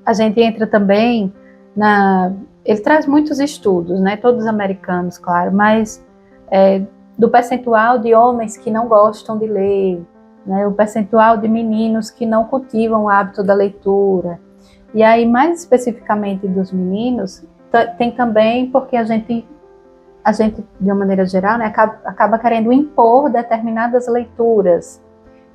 a gente entra também ele traz muitos estudos, né, todos americanos, claro, mas do percentual de homens que não gostam de ler, né, o percentual de meninos que não cultivam o hábito da leitura. E aí, mais especificamente dos meninos, tem também porque a gente, de uma maneira geral, né, acaba querendo impor determinadas leituras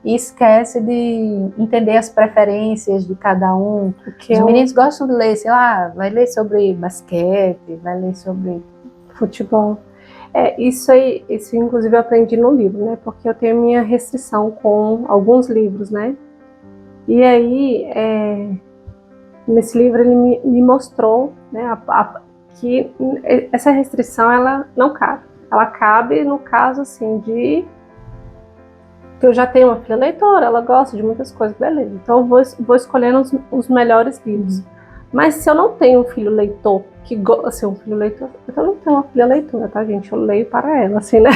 e esquece de entender as preferências de cada um. Os meninos gostam de ler, sei lá, vai ler sobre basquete, vai ler sobre futebol. Isso inclusive eu aprendi no livro, né? Porque eu tenho minha restrição com alguns livros, né? E aí, nesse livro ele me mostrou, né, que essa restrição ela não cabe. Ela cabe no caso assim que eu já tenho uma filha leitora, ela gosta de muitas coisas, beleza. Então eu vou escolhendo os melhores livros. Mas se eu não tenho um filho leitor que gosta, um filho leitor, eu não tenho uma filha leitora, tá, gente? Eu leio para ela, assim, né?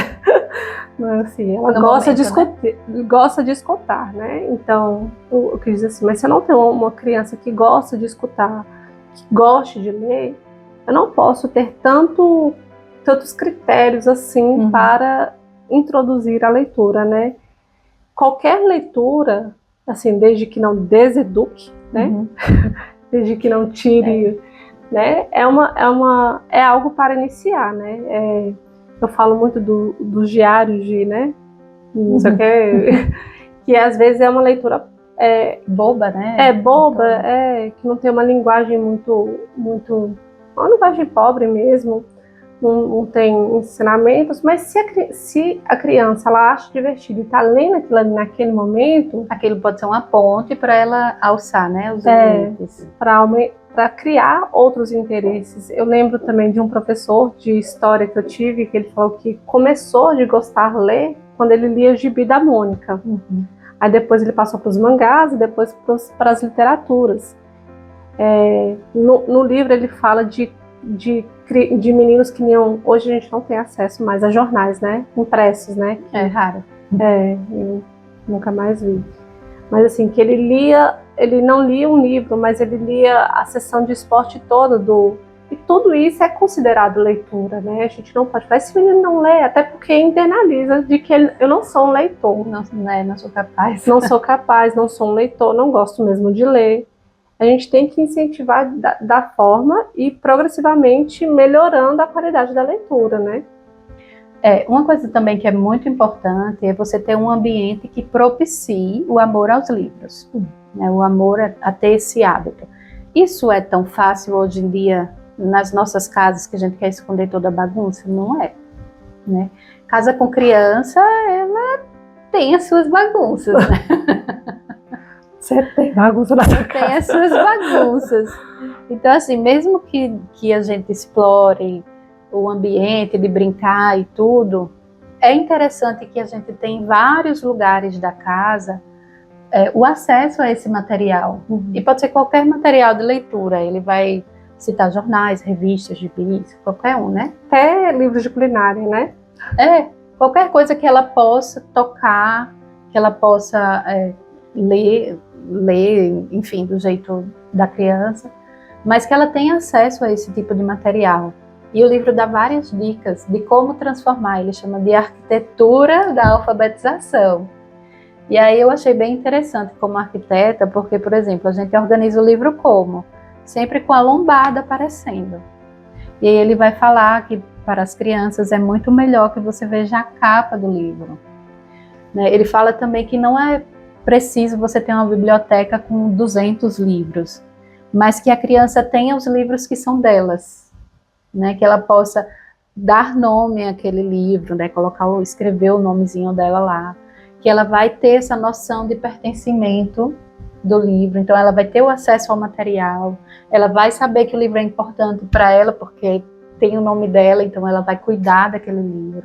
Mas assim, ela gosta de escutar, né? Então, eu quis dizer assim, mas se eu não tenho uma criança que gosta de escutar, que goste de ler, eu não posso ter tantos critérios assim para introduzir a leitura, né? Qualquer leitura, assim, desde que não deseduque, né? Desde que não tire, né? É algo para iniciar, né? Eu falo muito dos diários né? Isso que às vezes é uma leitura boba, né? Boba, que não tem uma linguagem muito, uma linguagem pobre mesmo. Não tem ensinamentos, mas se a criança ela acha divertido e está lendo aquilo ali naquele momento, aquilo pode ser uma ponte para ela alçar, né, os limites, para criar outros interesses. Eu lembro também de um professor de história que eu tive, que ele falou que começou de gostar de ler quando ele lia o Gibi da Mônica. Aí depois ele passou para os mangás e depois para as literaturas. No livro ele fala de meninos que hoje a gente não tem acesso mais a jornais, né, impressos, né? É raro. Eu nunca mais vi. Mas assim, que ele não lia um livro, mas ele lia a sessão de esporte toda e tudo isso é considerado leitura, né? A gente não pode falar, esse menino não lê, até porque internaliza de que eu não sou um leitor. Não sou capaz. Não sou capaz, não sou um leitor, não gosto mesmo de ler. A gente tem que incentivar da forma e progressivamente melhorando a qualidade da leitura, né? Uma coisa também que é muito importante é você ter um ambiente que propicie o amor aos livros, né? O amor a ter esse hábito. Isso é tão fácil hoje em dia nas nossas casas que a gente quer esconder toda a bagunça? Não é, né? Casa com criança, ela tem as suas bagunças, né? Você tem bagunça na sua casa. Tem as suas bagunças. Então, assim, mesmo que a gente explore o ambiente de brincar e tudo, é interessante que a gente tenha em vários lugares da casa o acesso a esse material. E pode ser qualquer material de leitura. Ele vai citar jornais, revistas, gibis, qualquer um, né? Até livros de culinária, né? Qualquer coisa que ela possa tocar, que ela possa ler, enfim, do jeito da criança, mas que ela tenha acesso a esse tipo de material. E o livro dá várias dicas de como transformar, ele chama de arquitetura da alfabetização. E aí eu achei bem interessante como arquiteta, porque, por exemplo, a gente organiza o livro como? Sempre com a lombada aparecendo. E aí ele vai falar que para as crianças é muito melhor que você veja a capa do livro, né? Ele fala também que não é preciso você ter uma biblioteca com 200 livros, mas que a criança tenha os livros que são delas, né? Que ela possa dar nome àquele livro, né? Escrever o nomezinho dela lá, que ela vai ter essa noção de pertencimento do livro, então ela vai ter o acesso ao material, ela vai saber que o livro é importante para ela, porque tem o nome dela, então ela vai cuidar daquele livro.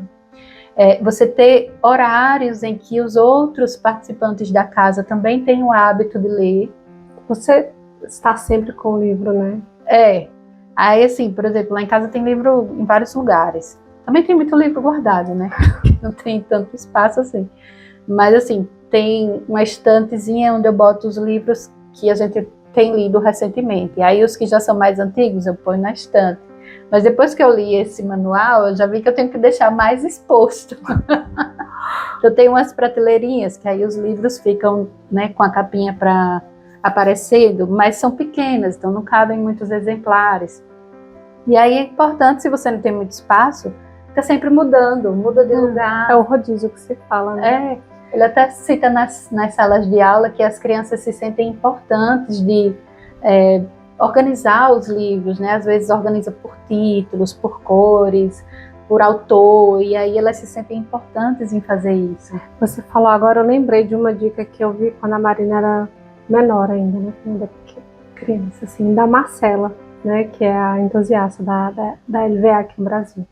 Você ter horários em que os outros participantes da casa também têm o hábito de ler. Você está sempre com o livro, né? Aí assim, por exemplo, lá em casa tem livro em vários lugares. Também tem muito livro guardado, né? Não tem tanto espaço assim. Mas assim, tem uma estantezinha onde eu boto os livros que a gente tem lido recentemente. E aí os que já são mais antigos eu ponho na estante. Mas depois que eu li esse manual, eu já vi que eu tenho que deixar mais exposto. Eu tenho umas prateleirinhas, que aí os livros ficam, né, com a capinha para aparecendo, mas são pequenas, então não cabem muitos exemplares. E aí é importante, se você não tem muito espaço, fica sempre mudando, muda de lugar. É o rodízio que você fala, né? Ele até cita nas salas de aula que as crianças se sentem importantes de organizar os livros, né? Às vezes organiza por títulos, por cores, por autor, e aí elas se sentem importantes em fazer isso. Você falou agora, eu lembrei de uma dica que eu vi quando a Marina era menor ainda, né? Ainda criança, assim, da Marcela, né? Que é a entusiasta da LVA aqui no Brasil.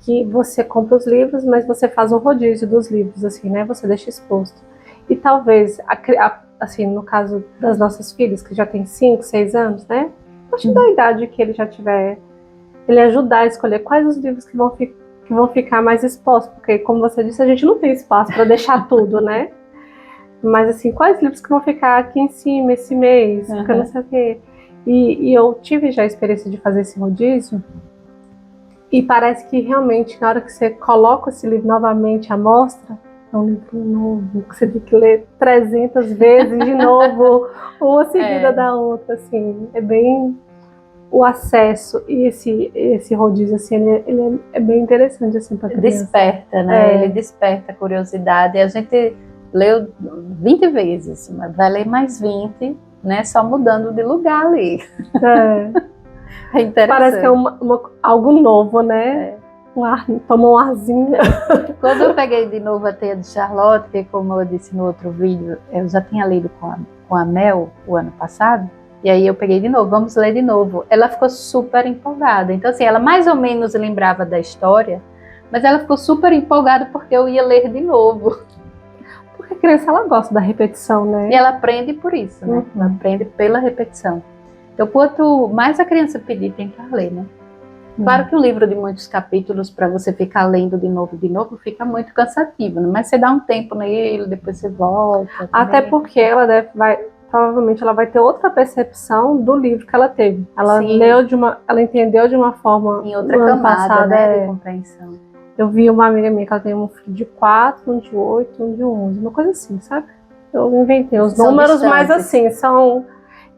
Que você compra os livros, mas você faz um rodízio dos livros, assim, né? Você deixa exposto. E talvez, assim, no caso das nossas filhas, que já tem 5, 6 anos, né? A partir da idade que ele já tiver, ele ajudar a escolher quais os livros que vão ficar mais expostos, porque, como você disse, a gente não tem espaço para deixar tudo, né? Mas, assim, quais livros que vão ficar aqui em cima esse mês, porque eu não sei o quê. E eu tive já a experiência de fazer esse rodízio, e parece que realmente, na hora que você coloca esse livro novamente à mostra, é um livro novo, que você tem que ler 300 vezes de novo, uma seguida da outra, assim. É bem... O acesso e esse rodízio, assim, ele é bem interessante, assim, para criança. Desperta, né? Ele desperta a curiosidade. E a gente leu 20 vezes, mas vai ler mais 20, né? Só mudando de lugar ali. É interessante. Parece que é algo novo, né? Toma um arzinho. Quando eu peguei de novo a Teia de Charlotte, que, como eu disse no outro vídeo, eu já tinha lido com a Mel o ano passado, e aí eu peguei de novo, vamos ler de novo. Ela ficou super empolgada. Então, assim, ela mais ou menos lembrava da história, mas ela ficou super empolgada porque eu ia ler de novo. Porque a criança, ela gosta da repetição, né? E ela aprende por isso, né? Ela aprende pela repetição. Então, quanto mais a criança pedir, tentar ler, né? Claro que um livro de muitos capítulos, para você ficar lendo de novo, fica muito cansativo, né? Mas você dá um tempo nele, depois você volta. Até porque ela provavelmente ela vai ter outra percepção do livro que ela teve. Ela ela entendeu de uma forma em outra camada, né, de compreensão. Eu vi uma amiga minha que ela tem um filho de 4, um de 8, um de 11, uma coisa assim, sabe? Eu inventei os números, mas assim, são...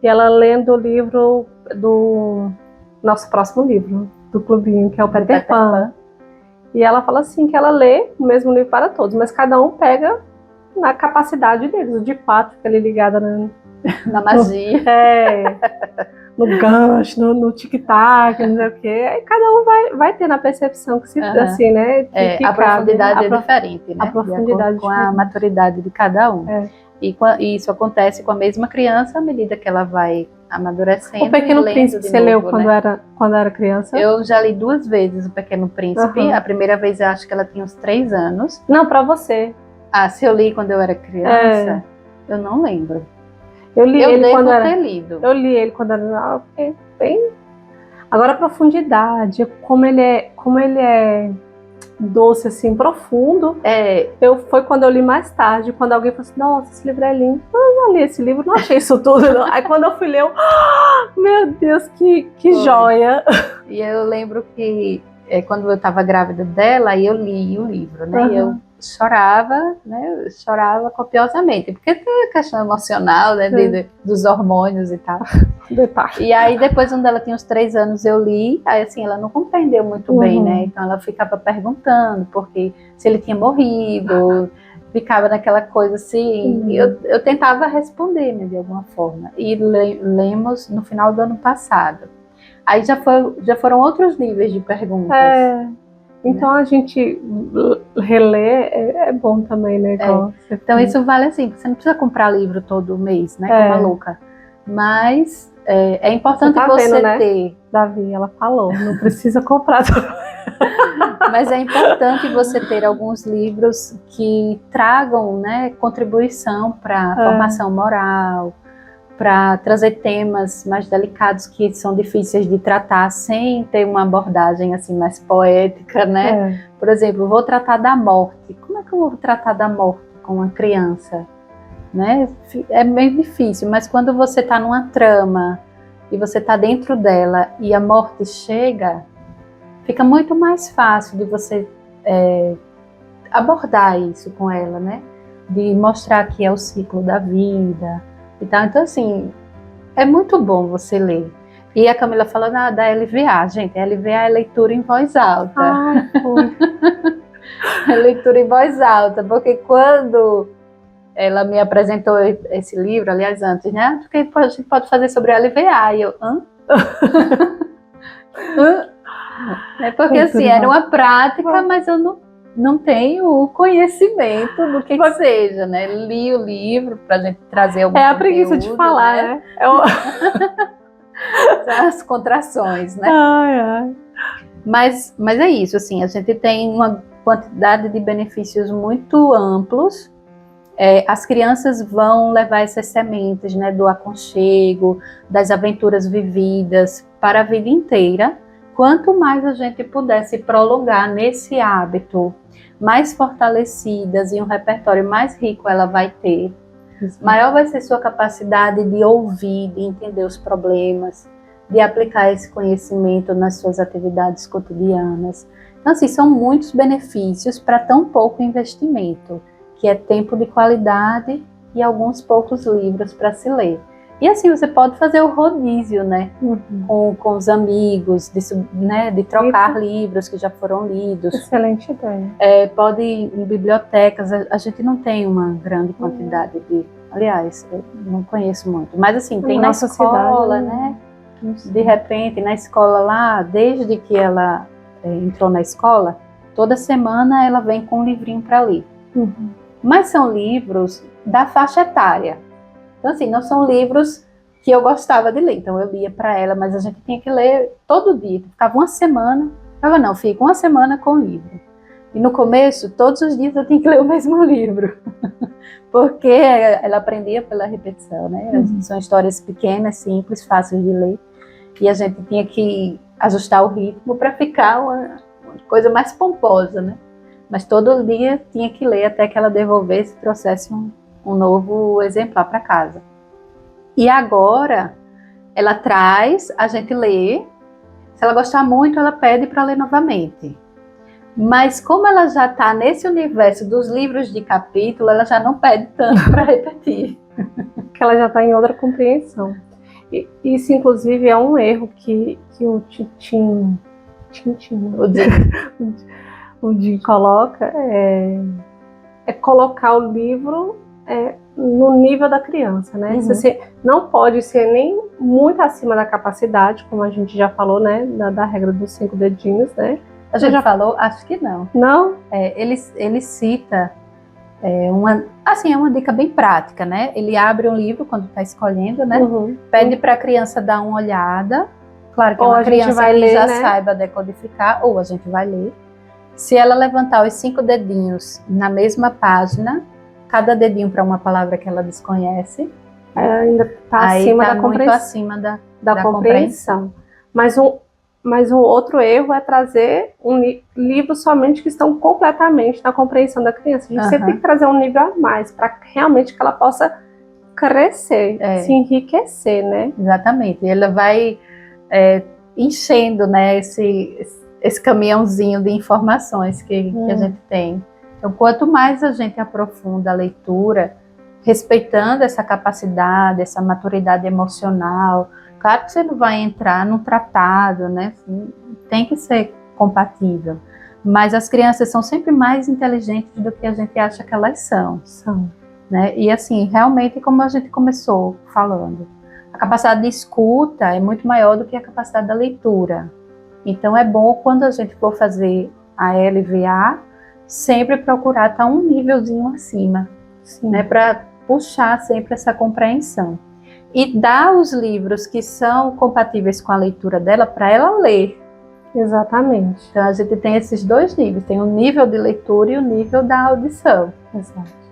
E ela lendo o livro do nosso próximo livro, do clubinho, que é o Peter Pan. E ela fala assim, que ela lê o mesmo livro para todos, mas cada um pega na capacidade deles. O de 4 fica ali ligada na magia. No gancho, no tic-tac, não sei o quê. Aí cada um vai ter na percepção que se assim, né? Que a profundidade é diferente, né? A profundidade com a maturidade de cada um. E isso acontece com a mesma criança à medida que ela vai amadurecendo. O Pequeno Príncipe, você leu quando era criança? Eu já li 2 vezes O Pequeno Príncipe. A primeira vez eu acho que ela tinha uns 3 anos. Não, pra você. Se eu li quando eu era criança, eu não lembro. Eu li ele quando era... ter lido. Eu li ele quando era bem... Agora a profundidade, como ele é doce, assim, profundo. Foi quando eu li mais tarde, quando alguém falou assim, nossa, esse livro é lindo. Eu já li esse livro, não achei isso tudo, não. Aí quando eu fui ler, meu Deus, que joia. E eu lembro que quando eu estava grávida dela, aí eu li o livro, né? E eu chorava, né? Eu chorava copiosamente, porque tem a questão emocional, né? Dos hormônios e tal. E aí depois, quando ela tinha uns 3 anos, eu li, aí assim, ela não compreendeu muito bem, né? Então ela ficava perguntando porque se ele tinha morrido, ficava naquela coisa assim, eu tentava responder, né, de alguma forma. E lemos no final do ano passado. Aí já foram outros níveis de perguntas. Então a gente reler é bom também, né? Então isso vale assim, você não precisa comprar livro todo mês, né? Como a louca. Mas é importante você ter. Davi, ela falou, não precisa comprar tudo. Mas é importante você ter alguns livros que tragam, né, contribuição para a formação moral, para trazer temas mais delicados que são difíceis de tratar sem ter uma abordagem assim mais poética, né? Por exemplo, vou tratar da morte. Como é que eu vou tratar da morte com uma criança? né? É meio difícil, mas quando você está numa trama e você está dentro dela e a morte chega, fica muito mais fácil de você abordar isso com ela, né? De mostrar que é o ciclo da vida e tal. Então, assim, é muito bom você ler. E a Camila falou da LVA, gente. A LVA é leitura em voz alta. Ai, foi. É leitura em voz alta, porque quando ela me apresentou esse livro, aliás, antes, né? Porque a gente pode fazer sobre a LVA. E eu, hã? É porque, assim, era uma prática, mas eu não tenho o conhecimento do que seja, né? Li o livro pra gente trazer algum É a preguiça de falar, né? As contrações, né? Ai, ai. Mas é isso, assim, a gente tem uma quantidade de benefícios muito amplos. As crianças vão levar essas sementes, né, do aconchego, das aventuras vividas para a vida inteira. Quanto mais a gente puder se prolongar nesse hábito, mais fortalecidas e um repertório mais rico ela vai ter, maior vai ser sua capacidade de ouvir, de entender os problemas, de aplicar esse conhecimento nas suas atividades cotidianas. Então, assim, são muitos benefícios para tão pouco investimento, que é tempo de qualidade e alguns poucos livros para se ler. E assim, você pode fazer o rodízio, né? Com os amigos, de trocar livros que já foram lidos. Excelente ideia. Pode ir em bibliotecas, a gente não tem uma grande quantidade de... Aliás, eu não conheço muito, mas assim, tem na escola, né? De repente, na escola lá, desde que ela entrou na escola, toda semana ela vem com um livrinho para ler. Mas são livros da faixa etária. Então, assim, não são livros que eu gostava de ler. Então, eu lia para ela, mas a gente tinha que ler todo dia. Ficava uma semana. Fica uma semana com o livro. E no começo, todos os dias eu tinha que ler o mesmo livro. Porque ela aprendia pela repetição, né? São histórias pequenas, simples, fáceis de ler. E a gente tinha que ajustar o ritmo para ficar uma coisa mais pomposa, né? Mas todo dia tinha que ler até que ela devolvesse e trouxesse um novo exemplar para casa. E agora, ela traz, a gente lê. Se ela gostar muito, ela pede para ler novamente. Mas como ela já está nesse universo dos livros de capítulo, ela já não pede tanto para repetir. Porque ela já está em outra compreensão. E isso, inclusive, é um erro que o o Jim coloca, é colocar o livro no nível da criança, né? Você não pode ser nem muito acima da capacidade, como a gente já falou, né? Da regra dos 5 dedinhos, né? A gente já falou? Acho que não. Não? Ele cita uma dica bem prática, né? Ele abre um livro quando está escolhendo, né? Pede para a criança dar uma olhada. Claro que é uma criança que já saiba decodificar, ou a gente vai ler. Se ela levantar os 5 dedinhos na mesma página, cada dedinho para uma palavra que ela desconhece, ainda está acima da compreensão. Muito acima da compreensão. Mas um outro erro é trazer livros somente que estão completamente na compreensão da criança. A gente sempre tem que trazer um nível a mais, para realmente que ela possa crescer, se enriquecer, né? Exatamente. E ela vai enchendo, né, esse caminhãozinho de informações que a gente tem. Então, quanto mais a gente aprofunda a leitura, respeitando essa capacidade, essa maturidade emocional, claro que você não vai entrar num tratado, né? Tem que ser compatível. Mas as crianças são sempre mais inteligentes do que a gente acha que elas são. Né? E assim, realmente, como a gente começou falando, a capacidade de escuta é muito maior do que a capacidade da leitura. Então é bom, quando a gente for fazer a LVA, sempre procurar estar um nívelzinho acima, né? Para puxar sempre essa compreensão. E dar os livros que são compatíveis com a leitura dela para ela ler. Exatamente. Então a gente tem esses 2 níveis, tem o nível de leitura e o nível da audição. Exato.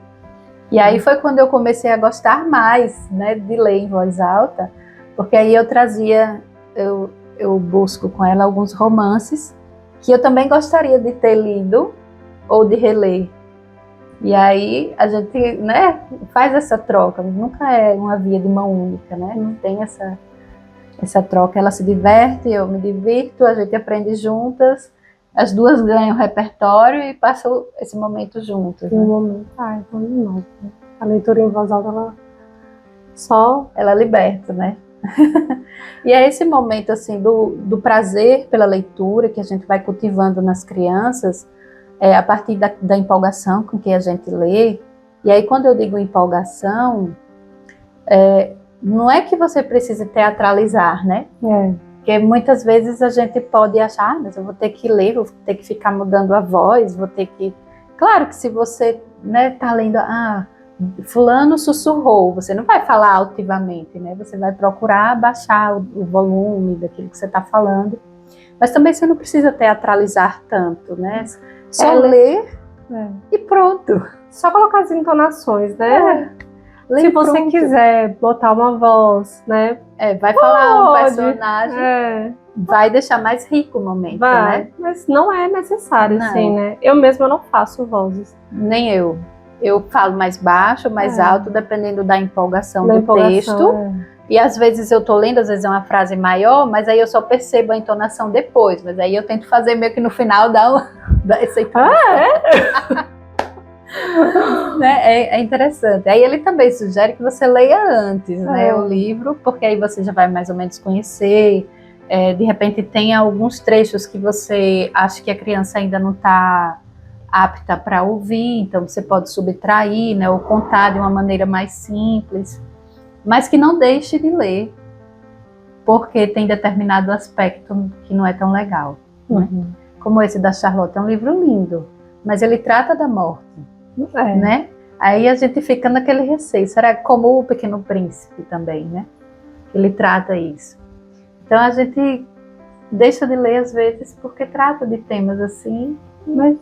E aí foi quando eu comecei a gostar mais, né, de ler em voz alta, porque aí eu trazia, eu busco com ela alguns romances que eu também gostaria de ter lido ou de reler. E aí a gente, né, faz essa troca, nunca é uma via de mão única, né? Não tem essa troca, ela se diverte, eu me divirto, a gente aprende juntas, as duas ganham repertório e passam esse momento juntas. Um momento, é bom demais, né? A leitura em voz alta, ela liberta, né? E é esse momento assim do prazer pela leitura que a gente vai cultivando nas crianças, a partir da empolgação com que a gente lê. E aí quando eu digo empolgação, não é que você precise teatralizar, né? Porque muitas vezes a gente pode achar, mas eu vou ter que ler, vou ter que ficar mudando a voz, vou ter que... Claro que se você, né, tá lendo, fulano sussurrou, você não vai falar altivamente, né? Você vai procurar baixar o volume daquilo que você está falando. Mas também você não precisa teatralizar tanto, né? Só ler e pronto. Só colocar as entonações, né? Se você quiser botar uma voz, né? Vai falar um personagem, vai deixar mais rico o momento, né? Mas não é necessário, assim, né? Eu mesma não faço vozes. Nem eu. Eu falo mais baixo, mais alto, dependendo da empolgação do texto. E às vezes eu tô lendo, às vezes é uma frase maior, mas aí eu só percebo a entonação depois. Mas aí eu tento fazer meio que no final dar essa entonação. Né? É interessante. Aí ele também sugere que você leia antes, né, o livro, porque aí você já vai mais ou menos conhecer. De repente tem alguns trechos que você acha que a criança ainda não está apta para ouvir, então você pode subtrair, né, ou contar de uma maneira mais simples, mas que não deixe de ler, porque tem determinado aspecto que não é tão legal. Né? Como esse da Charlotte, é um livro lindo, mas ele trata da morte. Né? Aí a gente fica naquele receio, será como o Pequeno Príncipe também, né? Ele trata isso. Então a gente deixa de ler às vezes porque trata de temas assim, mas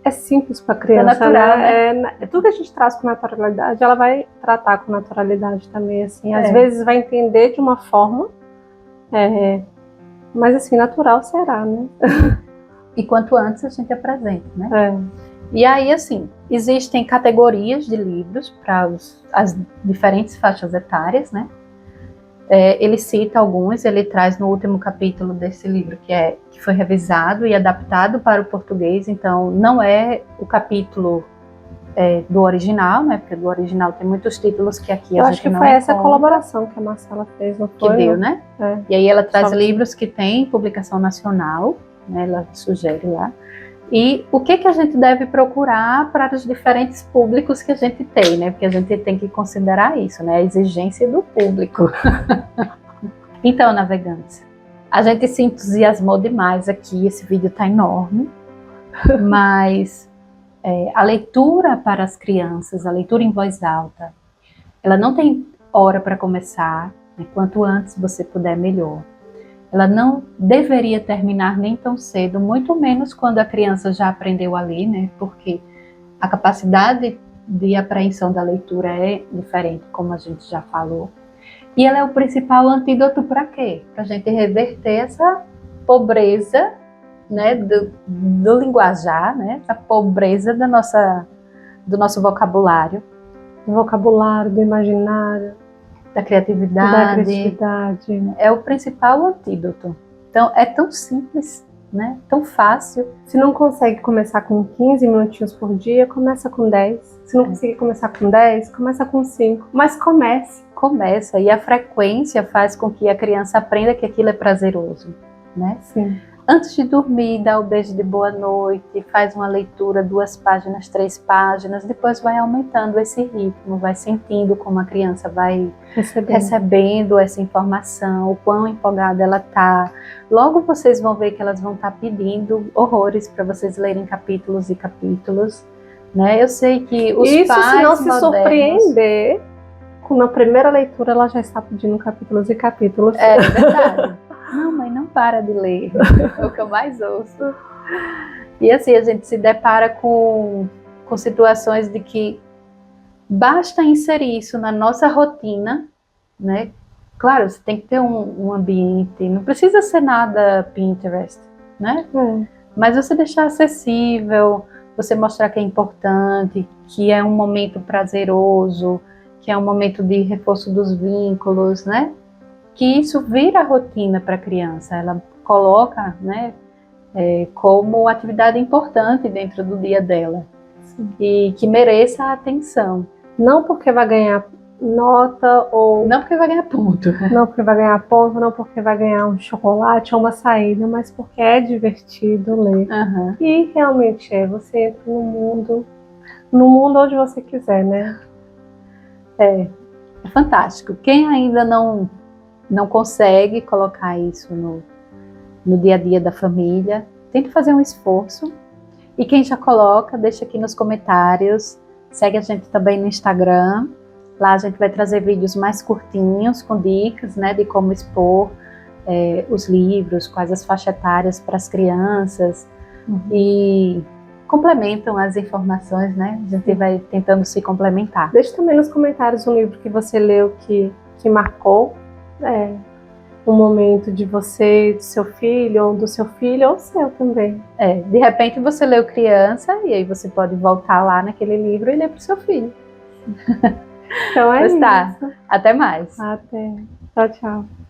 é simples para a criança, natural, né? Tudo que a gente traz com naturalidade, ela vai tratar com naturalidade também, assim. Às vezes vai entender de uma forma, mas assim, natural será, né? E quanto antes a gente apresenta, né? E aí, assim, existem categorias de livros para as diferentes faixas etárias, né? Ele cita alguns, ele traz no último capítulo desse livro que foi revisado e adaptado para o português, então não é o capítulo do original, né? Porque do original tem muitos títulos que aqui a gente não Eu acho que foi essa colaboração que a Marcela fez, não foi? Que deu, né? E aí ela traz livros que têm publicação nacional, né? Ela sugere lá. E o que a gente deve procurar para os diferentes públicos que a gente tem, né? Porque a gente tem que considerar isso, né? A exigência do público. Então, navegantes, a gente se entusiasmou demais aqui, esse vídeo está enorme, mas a leitura para as crianças, a leitura em voz alta, ela não tem hora para começar, né? Quanto antes você puder, melhor. Ela não deveria terminar nem tão cedo, muito menos quando a criança já aprendeu a ler, né? Porque a capacidade de apreensão da leitura é diferente, como a gente já falou. E ela é o principal antídoto para quê? Para a gente reverter essa pobreza, né, do linguajar, né? Essa pobreza do nosso vocabulário. Do vocabulário, do imaginário. Da criatividade, é o principal antídoto. Então é tão simples, né? Tão fácil. Se não consegue começar com 15 minutinhos por dia, começa com 10. Se não conseguir começar com 10, começa com 5. Mas começa, e a frequência faz com que a criança aprenda que aquilo é prazeroso, né? Sim. Antes de dormir, dá o beijo de boa noite, faz uma leitura, 2 páginas, 3 páginas, depois vai aumentando esse ritmo, vai sentindo como a criança vai recebendo essa informação, o quão empolgada ela está. Logo vocês vão ver que elas vão estar pedindo horrores para vocês lerem capítulos e capítulos, né? Eu sei que os isso, pais se não se modernos... surpreender, na primeira leitura ela já está pedindo capítulos e capítulos. É verdade. Não, mãe, não para de ler. É o que eu mais ouço. E assim, a gente se depara com situações de que basta inserir isso na nossa rotina, né? Claro, você tem que ter um ambiente, não precisa ser nada Pinterest, né? Mas você deixar acessível, você mostrar que é importante, que é um momento prazeroso, que é um momento de reforço dos vínculos, né? Que isso vira rotina para a criança, ela coloca, né, como atividade importante dentro do dia dela. Sim. E que mereça a atenção. Não porque vai ganhar nota ou... Não porque vai ganhar ponto. Não porque vai ganhar ponto, não porque vai ganhar um chocolate ou uma saída, mas porque é divertido ler. Uhum. E realmente você entra no mundo onde você quiser, né? É fantástico. Quem ainda não consegue colocar isso no dia a dia da família, tente fazer um esforço. E quem já coloca, deixa aqui nos comentários. Segue a gente também no Instagram. Lá a gente vai trazer vídeos mais curtinhos, com dicas, né, de como expor os livros, quais as faixas etárias para as crianças. E complementam as informações, né? A gente vai tentando se complementar. Deixe também nos comentários um livro que você leu que marcou um momento de você, do seu filho, ou do seu filho, ou seu também. De repente você leu criança, e aí você pode voltar lá naquele livro e ler para o seu filho. Então é isso. Até mais. Até. Tchau, tchau.